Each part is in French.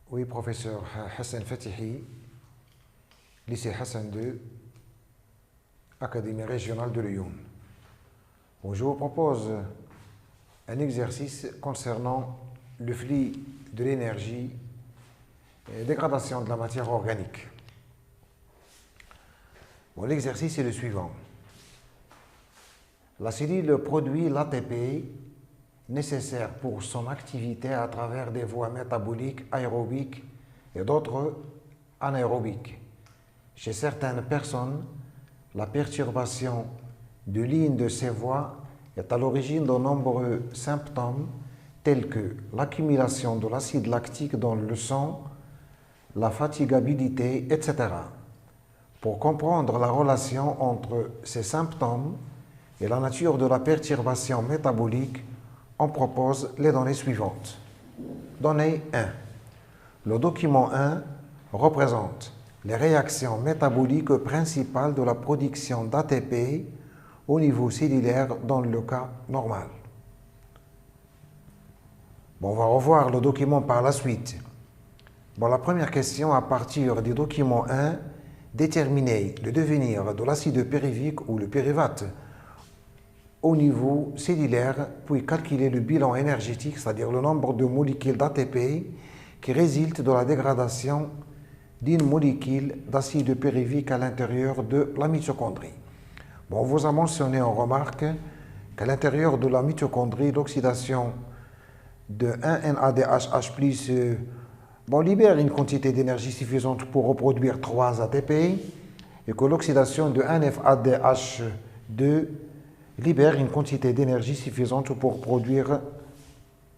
Oui, professeur Hassan Fatihi, lycée Hassan II, Académie régionale de Lyon. Bon, je vous propose un exercice concernant le flux de l'énergie et dégradation de la matière organique. Bon, l'exercice est le suivant. La cellule produit l'ATP nécessaire pour son activité à travers des voies métaboliques, aérobiques et d'autres anaérobiques. Chez certaines personnes, la perturbation de l'une de ces voies est à l'origine de nombreux symptômes tels que l'accumulation de l'acide lactique dans le sang, la fatigabilité, etc. Pour comprendre la relation entre ces symptômes et la nature de la perturbation métabolique, on propose les données suivantes. Donnée 1. Le document 1 représente les réactions métaboliques principales de la production d'ATP au niveau cellulaire dans le cas normal. Bon, on va revoir le document par la suite. Bon, la première question, à partir du document 1, déterminer le devenir de l'acide pyruvique ou le pyruvate au niveau cellulaire, puis calculer le bilan énergétique, c'est-à-dire le nombre de molécules d'ATP qui résultent de la dégradation d'une molécule d'acide pyruvique à l'intérieur de la mitochondrie. Bon, on vous a mentionné en remarque qu'à l'intérieur de la mitochondrie, l'oxydation de 1-NADH+ libère une quantité d'énergie suffisante pour reproduire 3 ATP et que l'oxydation de 1-FADH2 libère une quantité d'énergie suffisante pour produire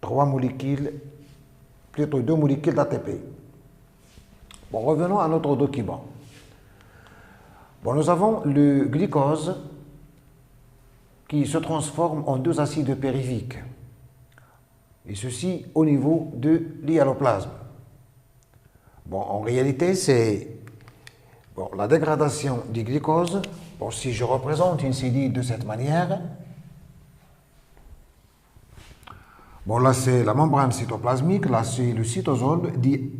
2 molécules d'ATP. Bon, revenons à notre document. Bon, nous avons le glucose qui se transforme en 2 acides pyruviques, et ceci au niveau de l'hyaloplasme. Bon, en réalité, c'est la dégradation du glucose. Bon, si je représente une cellule de cette manière, bon, là c'est la membrane cytoplasmique, là c'est le cytosol, dit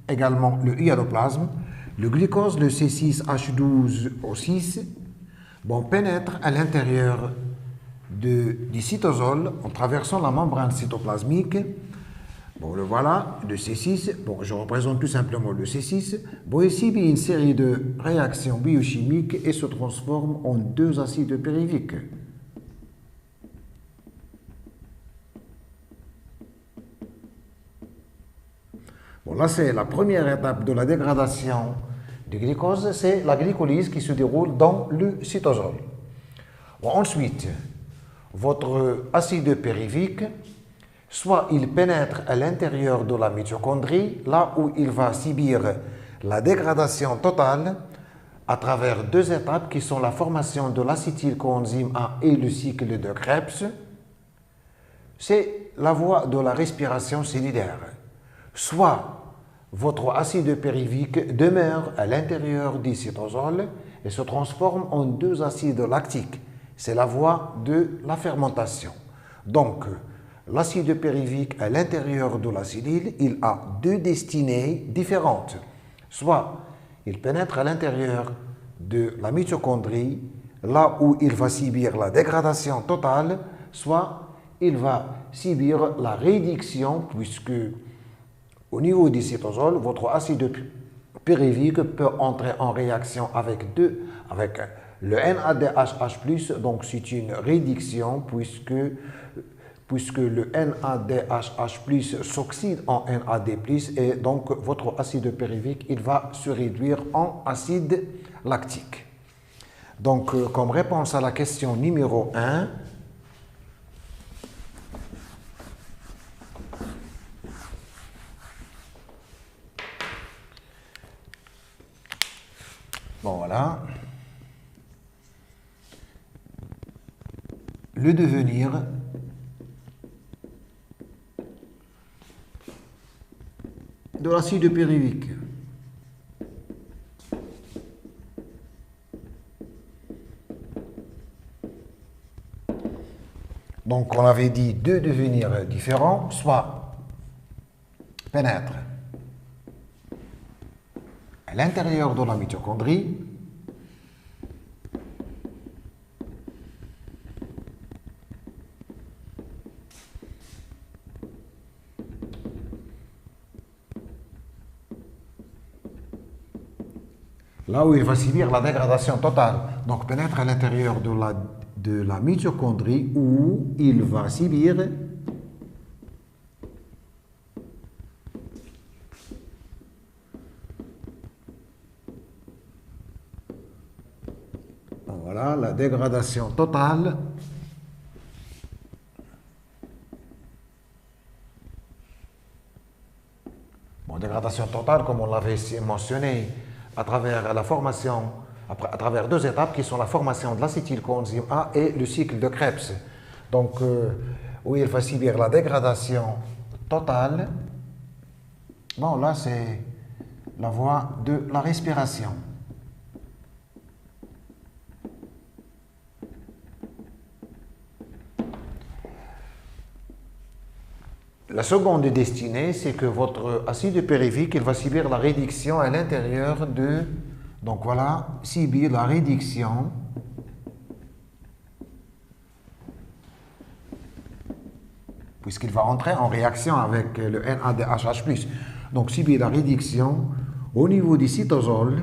également le hyaloplasme. Le glucose, le C6H12O6, bon, pénètre à l'intérieur du cytosol en traversant la membrane cytoplasmique. Bon, le voilà, le C6, bon, je représente tout simplement le C6. Bon, ici, il y a une série de réactions biochimiques et se transforme en 2 acides pyruviques. Bon, là, c'est la première étape de la dégradation du glucose, c'est la glycolyse qui se déroule dans le cytosol. Bon, ensuite, votre acide pyruvique, soit il pénètre à l'intérieur de la mitochondrie, là où il va subir la dégradation totale à travers 2 étapes qui sont la formation de l'acétylcoenzyme A et le cycle de Krebs. C'est la voie de la respiration cellulaire. Soit votre acide pyruvique demeure à l'intérieur du cytosol et se transforme en 2 acides lactiques. C'est la voie de la fermentation. Donc, l'acide pyruvique à l'intérieur de la cellule, il a 2 destinées différentes. Soit il pénètre à l'intérieur de la mitochondrie, là où il va subir la dégradation totale, soit il va subir la réduction, puisque au niveau du cytosol, votre acide pyruvique peut entrer en réaction avec le NADH+, donc c'est une réduction puisque le NADH+ s'oxyde en NAD+, et donc votre acide pyruvique, il va se réduire en acide lactique. Donc, comme réponse à la question numéro 1, bon voilà, le devenir de l'acide pyruvique. Donc, on avait dit 2 devenirs différents, soit pénètre l'intérieur de la mitochondrie. Là où il va subir la dégradation totale. Donc pénètre à l'intérieur de la mitochondrie où il va subir voilà, la dégradation totale dégradation totale, comme on l'avait mentionné, à travers la formation, à travers deux étapes qui sont la formation de l'acétylcoenzyme A et le cycle de Krebs. Donc, où il va subir la dégradation totale. Bon, là, c'est la voie de la respiration. La seconde destinée, c'est que votre acide périvique, il va subir la réduction à l'intérieur de... Donc voilà, subir la réduction puisqu'il va entrer en réaction avec le NADH+. Donc subir la réduction au niveau du cytosol.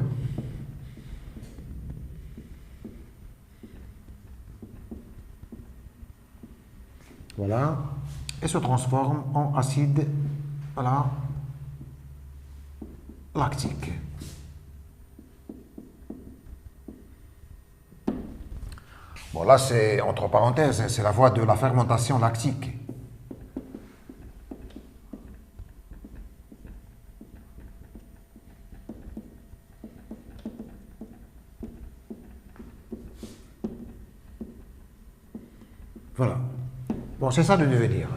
Voilà. Et se transforme en acide voilà, lactique. Bon, là, c'est, entre parenthèses, c'est la voie de la fermentation lactique. Voilà. Bon, c'est ça le devenir.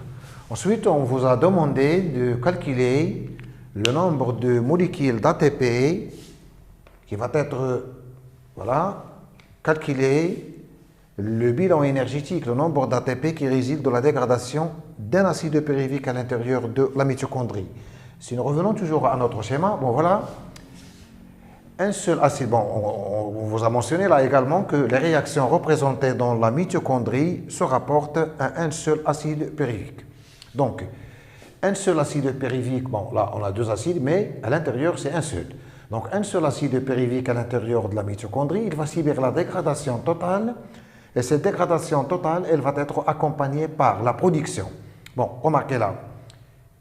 Ensuite, on vous a demandé de calculer le nombre de molécules d'ATP qui va être, voilà, calculé le bilan énergétique, le nombre d'ATP qui résulte de la dégradation d'un acide périvique à l'intérieur de la mitochondrie. Si nous revenons toujours à notre schéma, bon voilà, un seul acide, bon, on vous a mentionné là également que les réactions représentées dans la mitochondrie se rapportent à un seul acide périvique. Donc, un seul acide périvique, bon là on a deux acides, mais à l'intérieur c'est un seul. Donc un seul acide périvique à l'intérieur de la mitochondrie, il va subir la dégradation totale, et cette dégradation totale, elle va être accompagnée par la production. Bon, remarquez là,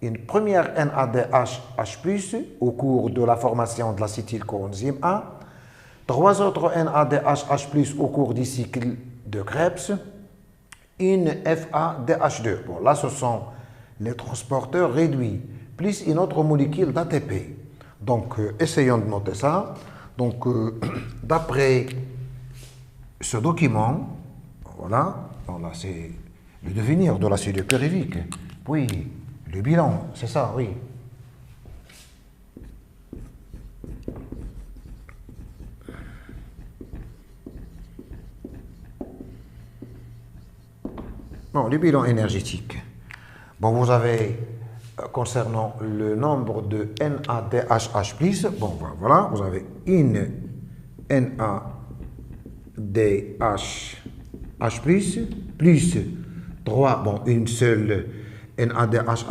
une première NADH+ au cours de la formation de l'acétylcoenzyme A, trois autres NADH+ au cours du cycle de Krebs, une FADH2. Bon, là, ce sont les transporteurs réduits, plus une autre molécule d'ATP. Donc, essayons de noter ça. Donc, d'après ce document, voilà, là, c'est le devenir de l'acide périvique. Oui, le bilan, c'est ça, oui. Bon, le bilan énergétique. Bon, vous avez, concernant le nombre de NADH+, bon, voilà, vous avez une NADH+, plus 3, bon, une seule NADH+,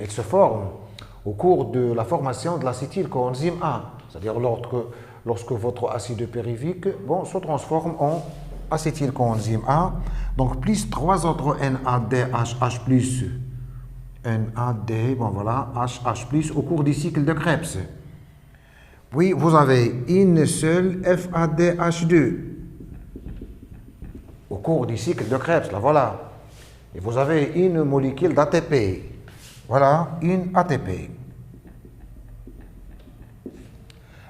elle se forme au cours de la formation de l'acétylcoenzyme A, c'est-à-dire lorsque votre acide périvique bon, se transforme en acétylcoenzyme A, donc plus trois autres NADH+, NAD, bon voilà, HH+, au cours du cycle de Krebs. Puis vous avez une seule FADH2 au cours du cycle de Krebs, là voilà. Et vous avez une molécule d'ATP. Voilà, une ATP.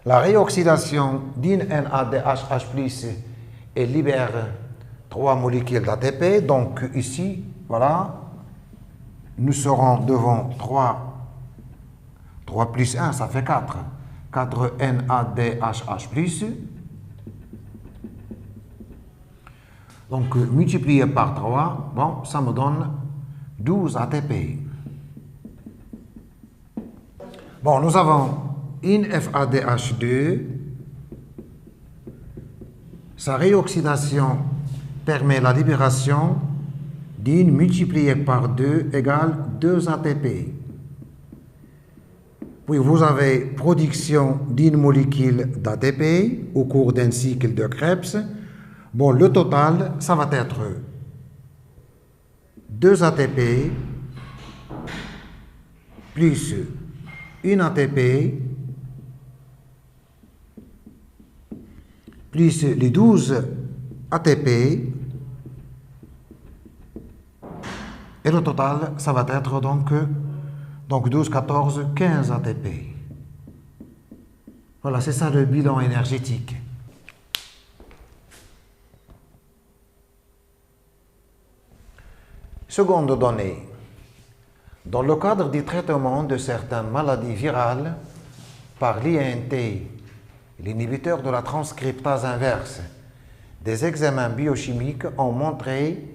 La réoxydation d'une NADH+, elle libère trois molécules d'ATP. Donc ici, voilà, nous serons devant 3 plus 1, ça fait 4. 4 NADH+. Donc, multiplié par 3, bon, ça me donne 12 ATP. Bon, nous avons une FADH2, sa réoxydation permet la libération d'une multipliée par 2 égale 2 ATP. Puis vous avez production d'une molécule d'ATP au cours d'un cycle de Krebs. Bon, le total, ça va être 2 ATP plus 1 ATP plus les 12 ATP, et le total, ça va être donc 12, 14, 15 ATP. Voilà, c'est ça le bilan énergétique. Seconde donnée. Dans le cadre du traitement de certaines maladies virales par l'INT, l'inhibiteur de la transcriptase inverse, des examens biochimiques ont montré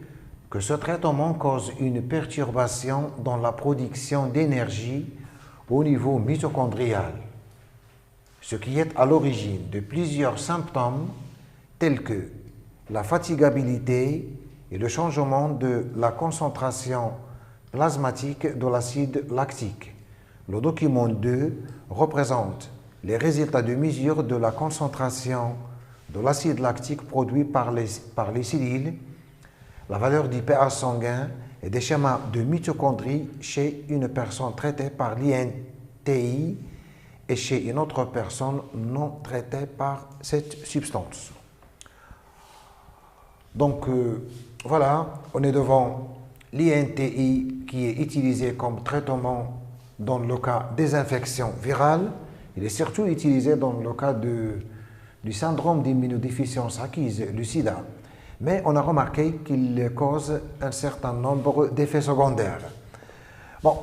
que ce traitement cause une perturbation dans la production d'énergie au niveau mitochondrial, ce qui est à l'origine de plusieurs symptômes tels que la fatigabilité et le changement de la concentration plasmatique de l'acide lactique. Le document 2 représente les résultats de mesure de la concentration de l'acide lactique produit par les cellules, la valeur du pH sanguin et des schémas de mitochondrie chez une personne traitée par l'INTI et chez une autre personne non traitée par cette substance. Donc voilà, on est devant l'INTI qui est utilisé comme traitement dans le cas des infections virales. Il est surtout utilisé dans le cas du syndrome d'immunodéficience acquise, le sida. Mais on a remarqué qu'il cause un certain nombre d'effets secondaires. Bon,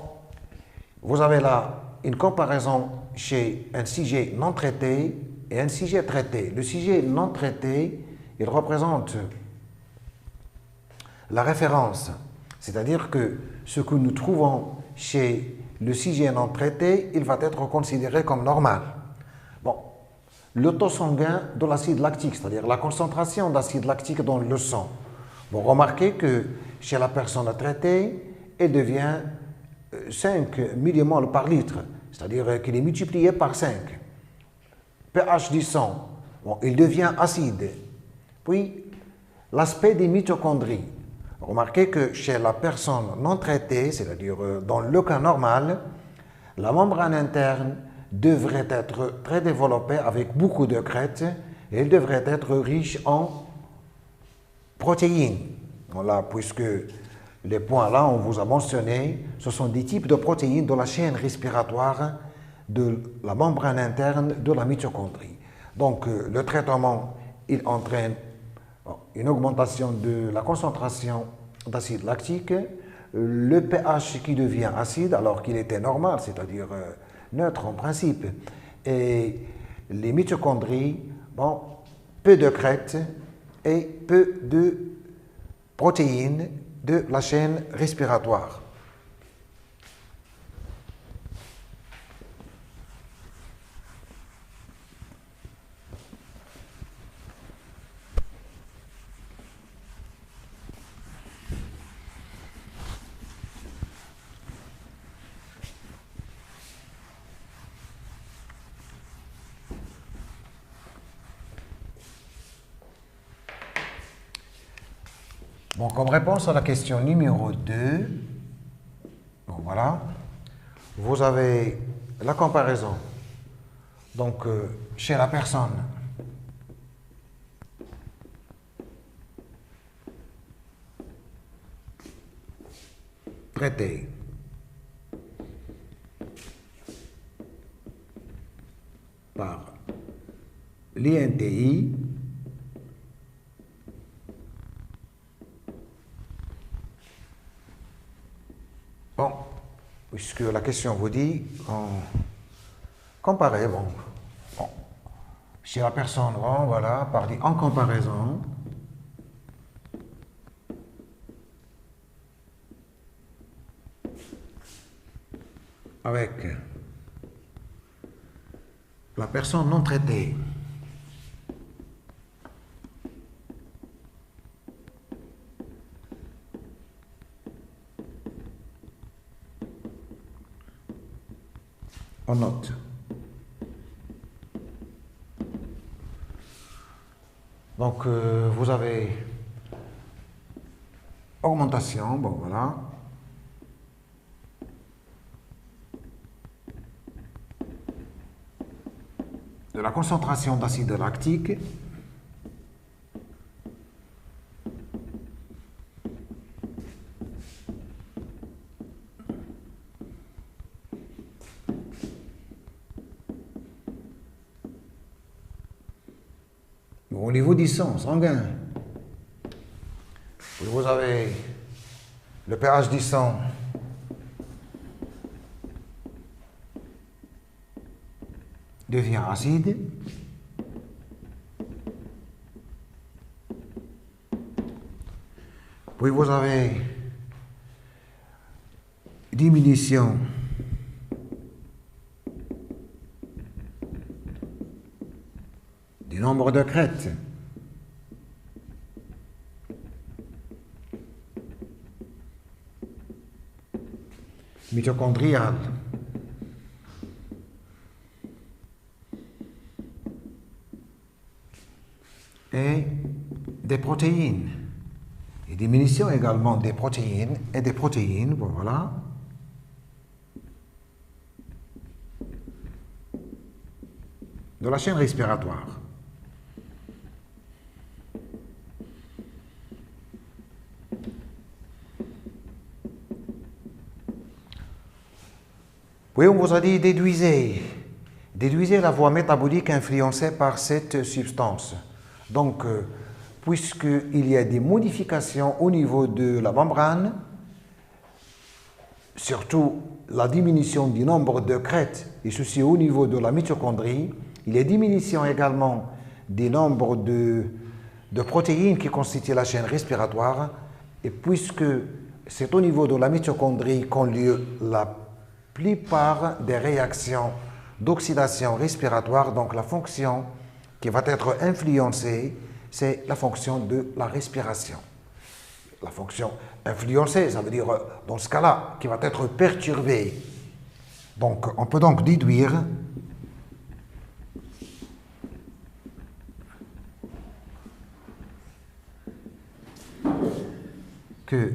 vous avez là une comparaison chez un sujet non traité et un sujet traité. Le sujet non traité, il représente la référence, c'est-à-dire que ce que nous trouvons chez le sujet non traité, il va être considéré comme normal. Bon, le taux sanguin de l'acide lactique, c'est-à-dire la concentration d'acide lactique dans le sang. Bon, remarquez que chez la personne traitée, elle devient 5 millimoles par litre, c'est-à-dire qu'il est multiplié par 5. pH du sang, bon, il devient acide. Puis, l'aspect des mitochondries. Remarquez que chez la personne non traitée, c'est-à-dire dans le cas normal, la membrane interne devrait être très développée avec beaucoup de crêtes et elle devrait être riche en protéines. Voilà, puisque les points là, on vous a mentionné, ce sont des types de protéines de la chaîne respiratoire de la membrane interne de la mitochondrie. Donc, le traitement, il entraîne une augmentation de la concentration d'acide lactique, le pH qui devient acide alors qu'il était normal, c'est-à-dire neutre en principe, et les mitochondries, bon, peu de crêtes et peu de protéines de la chaîne respiratoire. Bon, comme réponse à la question numéro 2, bon, voilà, vous avez la comparaison. Donc, chez la personne traitée par l'INTI, bon, puisque la question vous dit, comparer, bon, chez la personne, bon, voilà, en comparaison, avec la personne non traitée. On note. Donc, vous avez augmentation, bon voilà. De la concentration d'acide lactique. Au niveau du sang sanguin, vous avez le pH du sang devient acide. Puis vous avez diminution du nombre de crêtes. Mitochondriales. Et des protéines. Et diminution également des protéines et des protéines, voilà. De la chaîne respiratoire. Oui, on vous a dit déduisez la voie métabolique influencée par cette substance. Donc, puisqu'il y a des modifications au niveau de la membrane, surtout la diminution du nombre de crêtes, et ceci au niveau de la mitochondrie, il y a diminution également du nombre de protéines qui constituent la chaîne respiratoire, et puisque c'est au niveau de la mitochondrie qu'ont lieu la plupart des réactions d'oxydation respiratoire, donc la fonction qui va être influencée, c'est la fonction de la respiration. La fonction influencée, ça veut dire, dans ce cas-là, qui va être perturbée. Donc, on peut donc déduire que,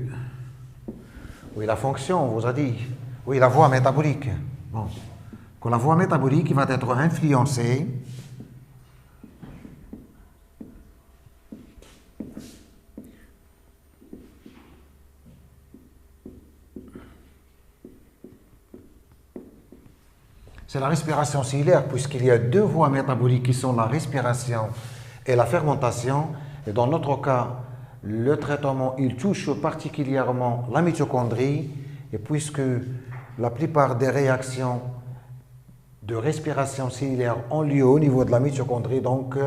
oui, la fonction, on vous a dit, oui, la voie métabolique, bon, que la voie métabolique va être influencée c'est la respiration cellulaire, puisqu'il y a deux voies métaboliques qui sont la respiration et la fermentation. Et dans notre cas, le traitement, il touche particulièrement la mitochondrie. Et puisque la plupart des réactions de respiration cellulaire ont lieu au niveau de la mitochondrie, donc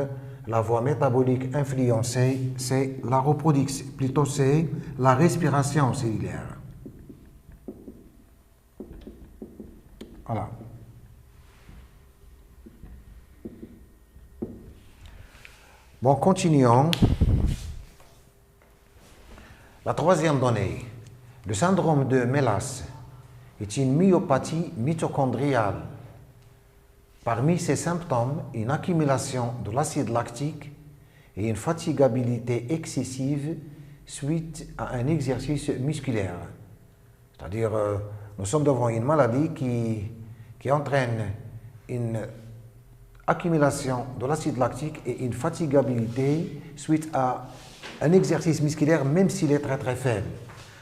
la voie métabolique influencée, c'est la reproduction, plutôt c'est la respiration cellulaire. Voilà. Bon, continuons. La troisième donnée, le syndrome de Mélas est une myopathie mitochondriale. Parmi ses symptômes, une accumulation de l'acide lactique et une fatigabilité excessive suite à un exercice musculaire. C'est-à-dire, nous sommes devant une maladie qui entraîne une accumulation de l'acide lactique et une fatigabilité suite à un exercice musculaire, même s'il est très très faible.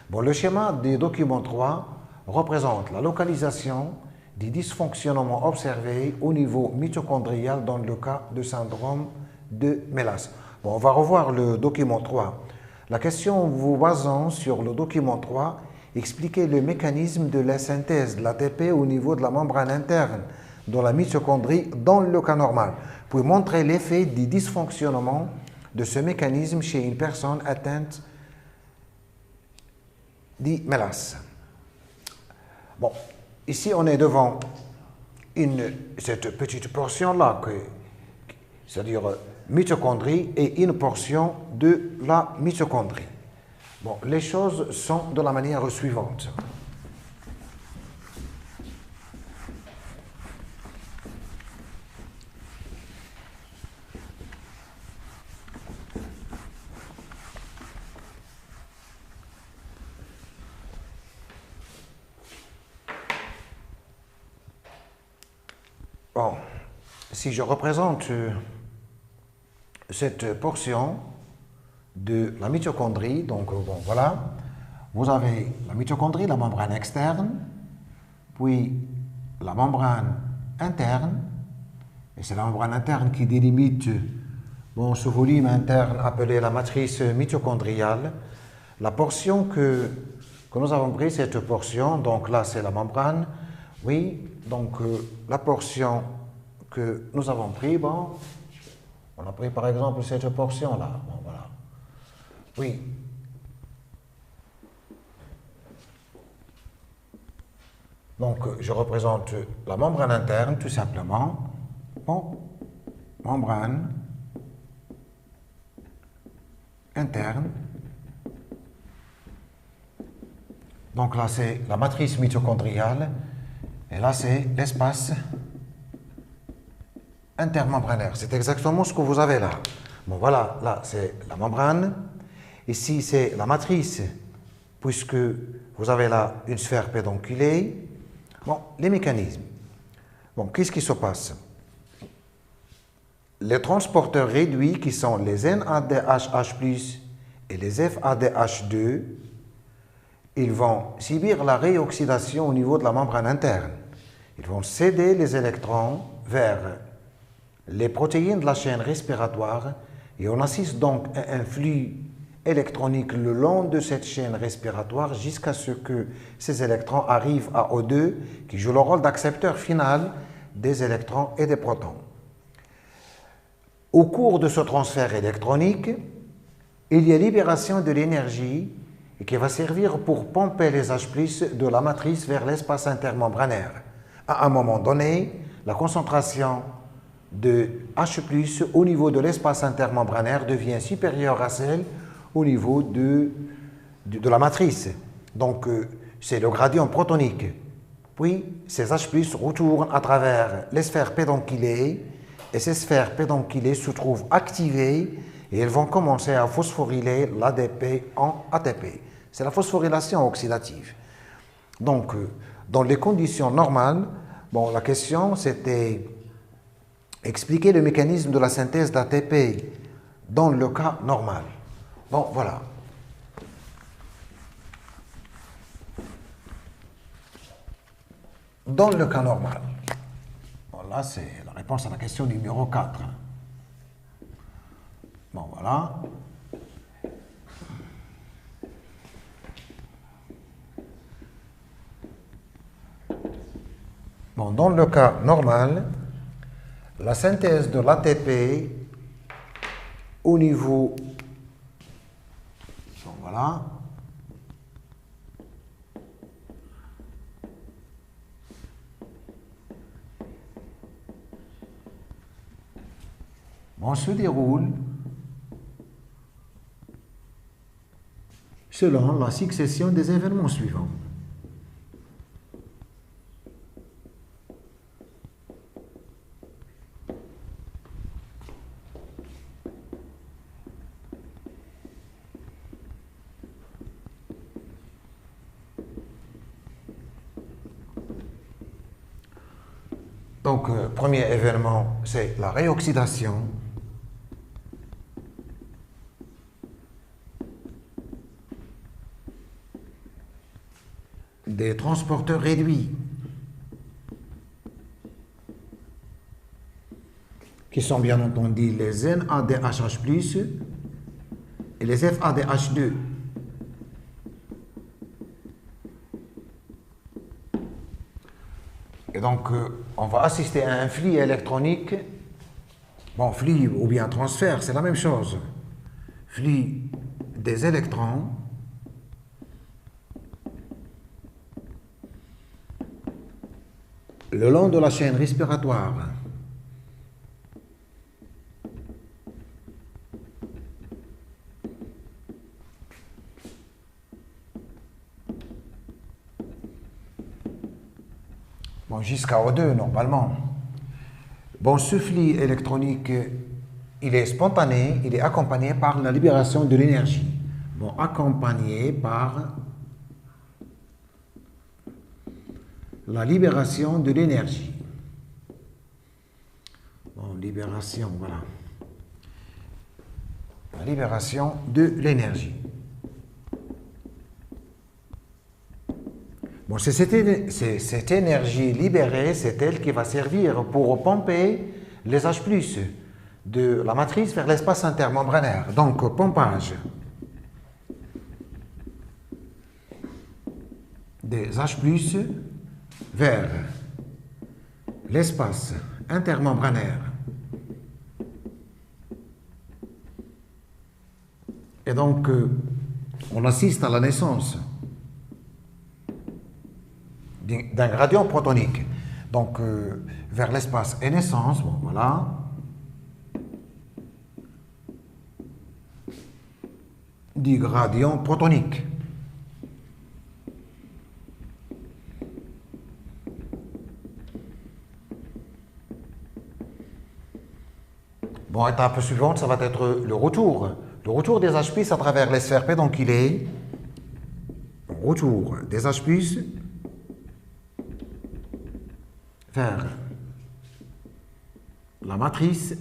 Bon, le schéma du document 3 représente la localisation des dysfonctionnements observés au niveau mitochondrial dans le cas de syndrome de Mélas. Bon, on va revoir le document 3. La question vous basant sur le document 3, expliquez le mécanisme de la synthèse de l'ATP au niveau de la membrane interne dans la mitochondrie dans le cas normal, pour montrer l'effet du dysfonctionnement de ce mécanisme chez une personne atteinte de Mélas. Bon, ici on est devant cette petite portion-là, c'est-à-dire mitochondrie, et une portion de la mitochondrie. Bon, les choses sont de la manière suivante. Bon, si je représente cette portion de la mitochondrie, donc bon, voilà, vous avez la mitochondrie, la membrane externe, puis la membrane interne, et c'est la membrane interne qui délimite bon, ce volume interne appelé la matrice mitochondriale. La portion que nous avons pris, cette portion, donc là c'est la membrane, oui, donc la portion que nous avons pris, bon, on a pris par exemple cette portion-là, bon, voilà. Oui. Donc je représente la membrane interne tout simplement. Bon, membrane interne. Donc là c'est la matrice mitochondriale. Et là, c'est l'espace intermembranaire. C'est exactement ce que vous avez là. Bon, voilà, là, c'est la membrane. Ici, c'est la matrice, puisque vous avez là une sphère pédonculée. Bon, les mécanismes. Bon, qu'est-ce qui se passe? Les transporteurs réduits, qui sont les NADH+, et les FADH2, ils vont subir la réoxydation au niveau de la membrane interne. Ils vont céder les électrons vers les protéines de la chaîne respiratoire et on assiste donc à un flux électronique le long de cette chaîne respiratoire jusqu'à ce que ces électrons arrivent à O2 qui joue le rôle d'accepteur final des électrons et des protons. Au cours de ce transfert électronique, il y a libération de l'énergie et qui va servir pour pomper les H+ de la matrice vers l'espace intermembranaire. À un moment donné, la concentration de H+ au niveau de l'espace intermembranaire devient supérieure à celle au niveau de la matrice. Donc, c'est le gradient protonique. Puis, ces H+ retournent à travers les sphères pédonculées et ces sphères pédonculées se trouvent activées et elles vont commencer à phosphoryler l'ADP en ATP. C'est la phosphorylation oxydative. Donc, dans les conditions normales, bon, la question c'était expliquer le mécanisme de la synthèse d'ATP dans le cas normal. Bon, voilà. Dans le cas normal. Bon, là, c'est la réponse à la question numéro 4. Bon, voilà. Bon, dans le cas normal, la synthèse de l'ATP au niveau, bon, voilà, bon, se déroule selon la succession des événements suivants. Donc, premier événement, c'est la réoxydation. Des transporteurs réduits qui sont bien entendu les NADH+, et les FADH2. Et donc, on va assister à un flux électronique. Bon, flux ou bien transfert, c'est la même chose. Flux des électrons le long de la chaîne respiratoire. Bon, jusqu'à O2 normalement. Bon, ce flux électronique, il est spontané, il est accompagné par la libération de l'énergie. Bon, accompagné par la libération de l'énergie. Bon, libération, voilà. La libération de l'énergie. Bon, c'est cette énergie libérée, c'est elle qui va servir pour pomper les H+, de la matrice vers l'espace intermembranaire. Donc, pompage des H+, vers l'espace intermembranaire. Et donc, on assiste à la naissance d'un gradient protonique. Donc, vers l'espace et naissance, bon, voilà. Du gradient protonique. Bon, étape suivante, ça va être le retour. Le retour des H+ à travers les sphères P, donc il est retour des H+ vers la matrice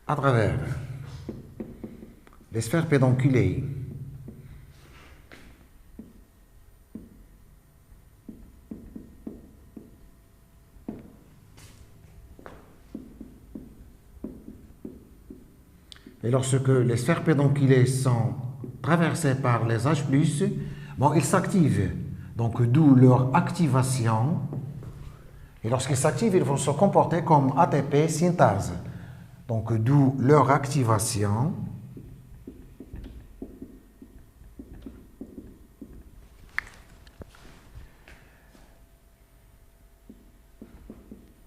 à travers les sphères pédonculées et lorsque les sphères pédonculées sont traversées par les H+, bon, ils s'activent. Donc, d'où leur activation. Et lorsqu'ils s'activent, ils vont se comporter comme ATP synthase. Donc, d'où leur activation.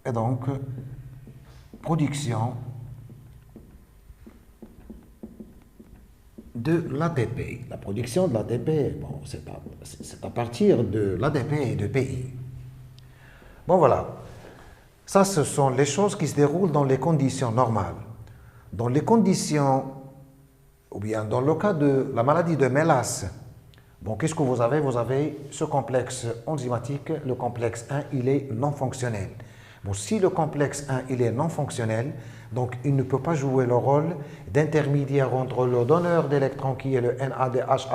Et donc, production de l'ATP. La production de l'ATP, bon, c'est à partir de l'ADP et de PI. Bon, voilà. Ça, ce sont les choses qui se déroulent dans les conditions normales. Dans les conditions, ou bien dans le cas de la maladie de Mélas, bon, qu'est-ce que vous avez? Vous avez ce complexe enzymatique, le complexe 1, il est non fonctionnel. Bon, si le complexe 1, il est non fonctionnel, donc il ne peut pas jouer le rôle d'intermédiaire entre le donneur d'électrons qui est le NADH+,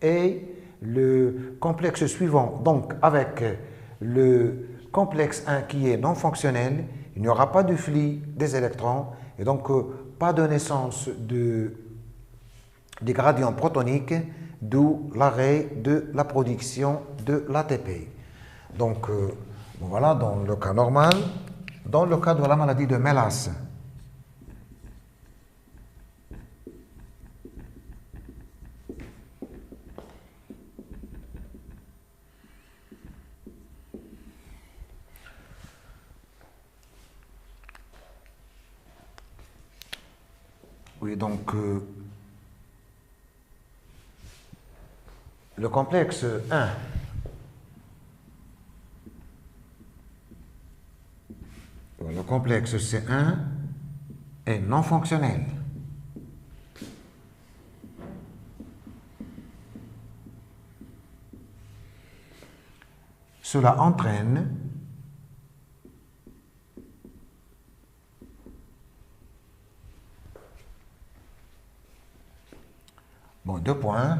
et le complexe suivant. Donc, avec le complexe 1 qui est non fonctionnel, il n'y aura pas de flux des électrons et donc pas de naissance des gradients protoniques, d'où l'arrêt de la production de l'ATP. Donc, voilà, dans le cas normal. Dans le cas de la maladie de Mélas, oui, donc le complexe 1 le complexe C1 est non fonctionnel. Cela entraîne bon, 2 points.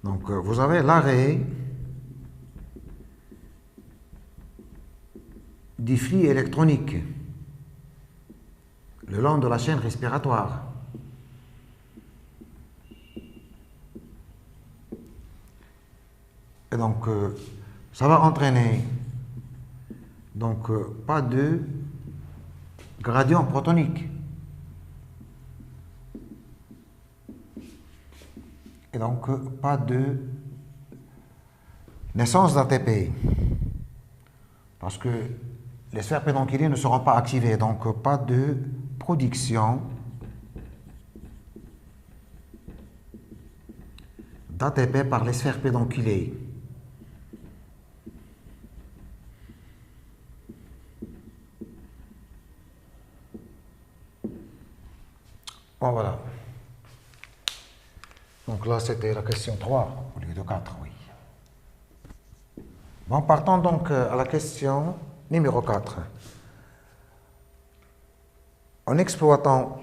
Donc, vous avez l'arrêt du flux électronique le long de la chaîne respiratoire. Et donc, ça va entraîner donc pas de gradient protonique. donc pas de naissance d'ATP. Parce que les sphères pédonculaires ne seront pas activées, donc pas de production d'ATP par les sphères pédonculaires. Bon, voilà. Donc là, c'était la question 3 au lieu de 4, oui. Bon, partons donc à la question numéro 4. En exploitant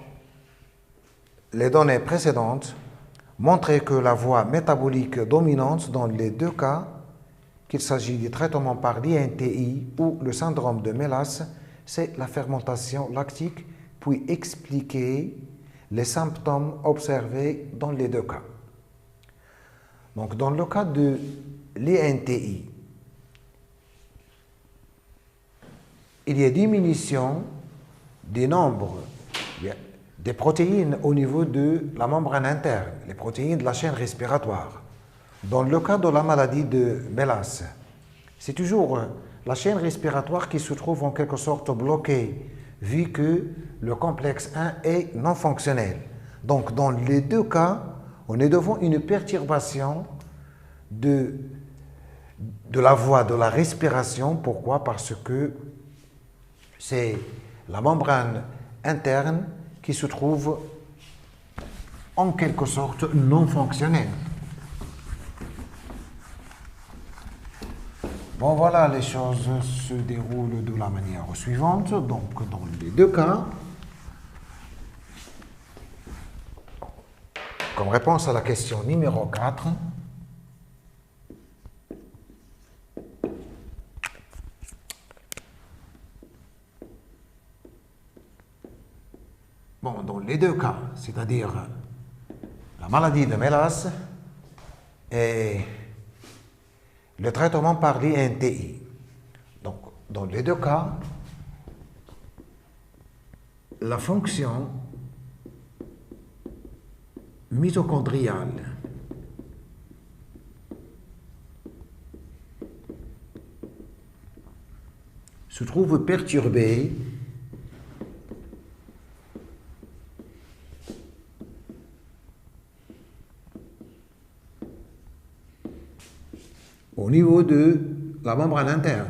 les données précédentes, montrez que la voie métabolique dominante dans les deux cas, qu'il s'agit du traitement par l'INTI ou le syndrome de Mélas, c'est la fermentation lactique, puis expliquer les symptômes observés dans les deux cas. Donc, dans le cas de l'INTI, il y a diminution des nombres des protéines au niveau de la membrane interne, les protéines de la chaîne respiratoire. Dans le cas de la maladie de Mélas, c'est toujours la chaîne respiratoire qui se trouve en quelque sorte bloquée, vu que le complexe 1 est non fonctionnel. Donc, dans les deux cas, on est devant une perturbation de la voie de la respiration. Pourquoi? Parce que c'est la membrane interne qui se trouve en quelque sorte non fonctionnelle. Bon, voilà, les choses se déroulent de la manière suivante. Donc, dans les deux cas, comme réponse à la question numéro 4, bon, dans les deux cas, c'est-à-dire la maladie de Mélas et le traitement par l'INTI. Donc, dans les deux cas, la fonction mitochondriale se trouve perturbée au niveau de la membrane interne.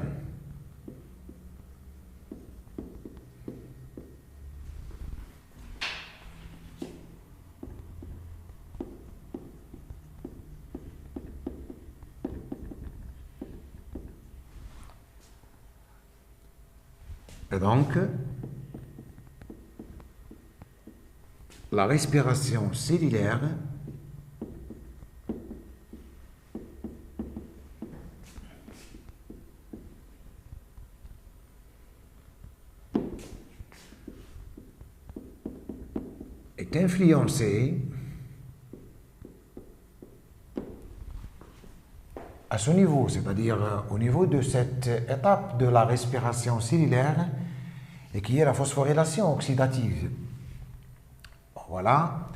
Et donc, la respiration cellulaire est influencée à ce niveau, c'est-à-dire au niveau de cette étape de la respiration cellulaire et qui est la phosphorylation oxydative. Voilà.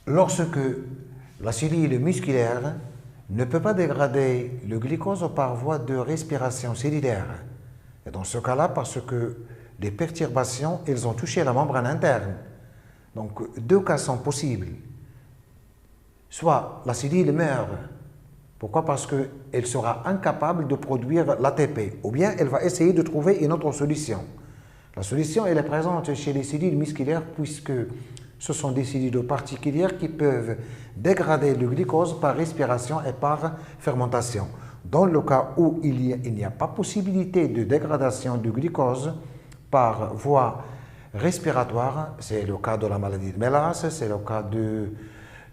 Lorsque la cellule musculaire ne peut pas dégrader le glucose par voie de respiration cellulaire, et dans ce cas-là, parce que les perturbations, elles ont touché la membrane interne. Donc, deux cas sont possibles. Soit la cellule meurt. Pourquoi? Parce qu'elle sera incapable de produire l'ATP. Ou bien elle va essayer de trouver une autre solution. La solution, elle est présente chez les cellules musculaires puisque ce sont des cellules particulières qui peuvent dégrader le glucose par respiration et par fermentation. Dans le cas où il n'y a pas possibilité de dégradation du glucose par voie respiratoire, c'est le cas de la maladie de Mélas, c'est le cas de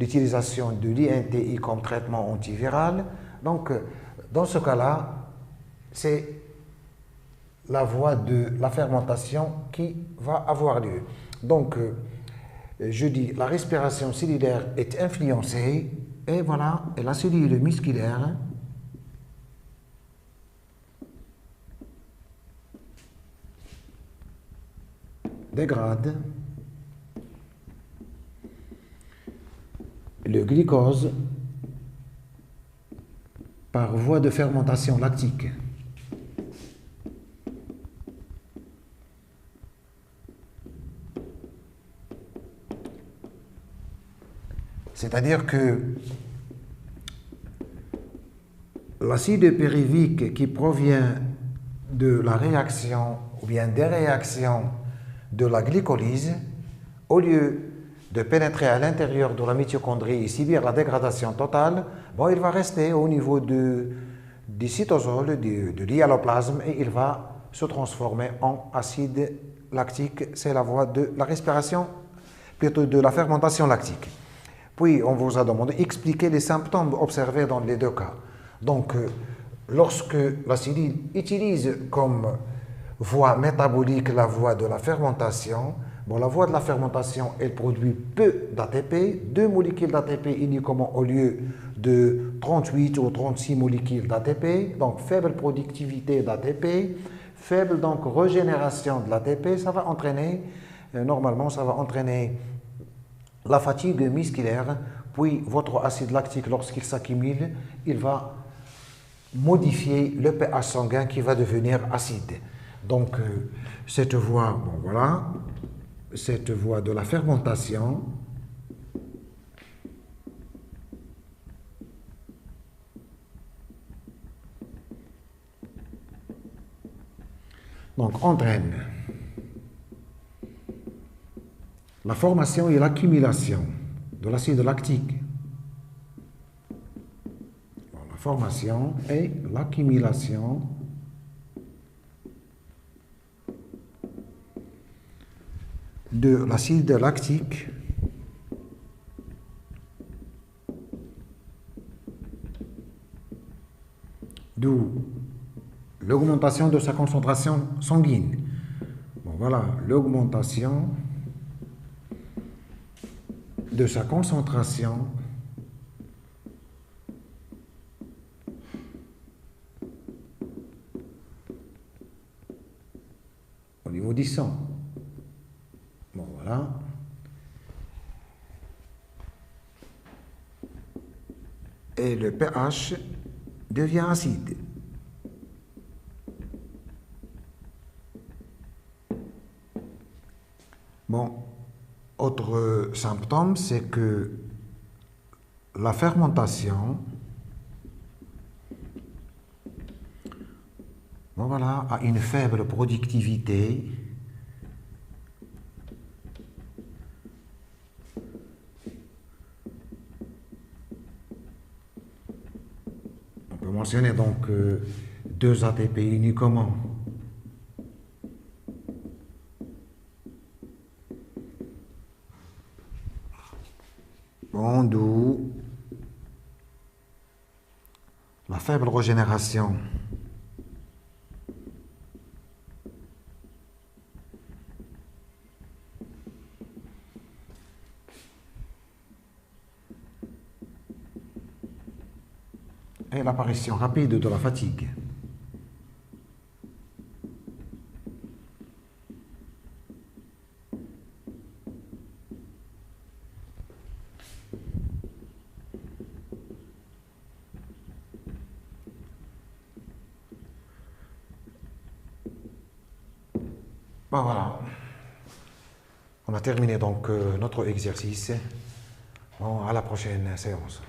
l'utilisation de l'INTI comme traitement antiviral. Donc, dans ce cas-là, c'est la voie de la fermentation qui va avoir lieu. Donc, je dis, la respiration cellulaire est influencée, et voilà, et la cellule musculaire dégrade le glucose par voie de fermentation lactique. C'est-à-dire que l'acide pyruvique qui provient de la réaction ou bien des réactions de la glycolyse, au lieu de pénétrer à l'intérieur de la mitochondrie et subir la dégradation totale, bon, il va rester au niveau du cytosol, de l'hyaloplasme, et il va se transformer en acide lactique. C'est la voie de la respiration, plutôt de la fermentation lactique. Puis, on vous a demandé d'expliquer les symptômes observés dans les deux cas. Donc, lorsque l'acide utilise comme voie métabolique la voie de la fermentation, bon, la voie de la fermentation, elle produit peu d'ATP, 2 molécules d'ATP uniquement au lieu de 38 ou 36 molécules d'ATP, donc faible productivité d'ATP, faible donc régénération de l'ATP, ça va entraîner, normalement ça va entraîner la fatigue musculaire, puis votre acide lactique, lorsqu'il s'accumule, il va modifier le pH sanguin qui va devenir acide. Donc, cette voie, bon voilà, cette voie de la fermentation, donc entraîne la formation et l'accumulation de l'acide lactique. Bon, la formation et l'accumulation de l'acide lactique d'où l'augmentation de sa concentration sanguine. Bon, voilà, l'augmentation de sa concentration au niveau du sang. Bon, voilà. Et le pH devient acide. Bon, autre symptôme, c'est que la fermentation, bon, voilà, a une faible productivité. On peut mentionner donc 2 ATP uniquement. Bon, d'où la faible régénération et l'apparition rapide de la fatigue. Bon, voilà. On a terminé donc notre exercice. Bon, à la prochaine séance.